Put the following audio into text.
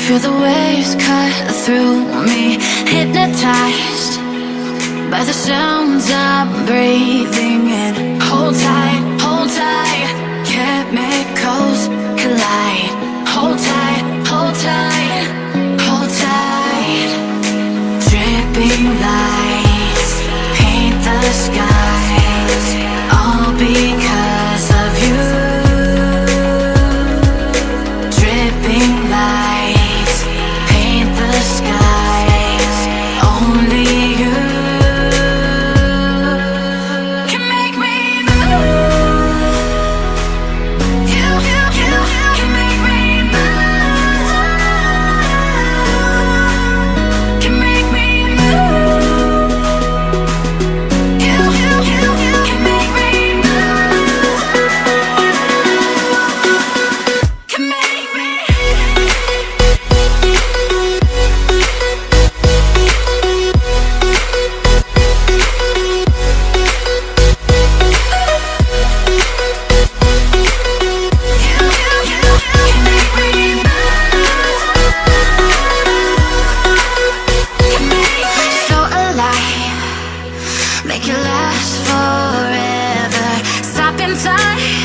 Feel the waves cut through me, hypnotized by the sounds I'm breathing in. Hold tight, chemicals collide. Hold tight, hold tight, hold tight. Dripping lights paint the skies, all because of you. Dripping lights paint the skies, only you can make me move. You can make me move. Can make me move. You can make me move. Can make me. So alive, make it last forever. Stop in time.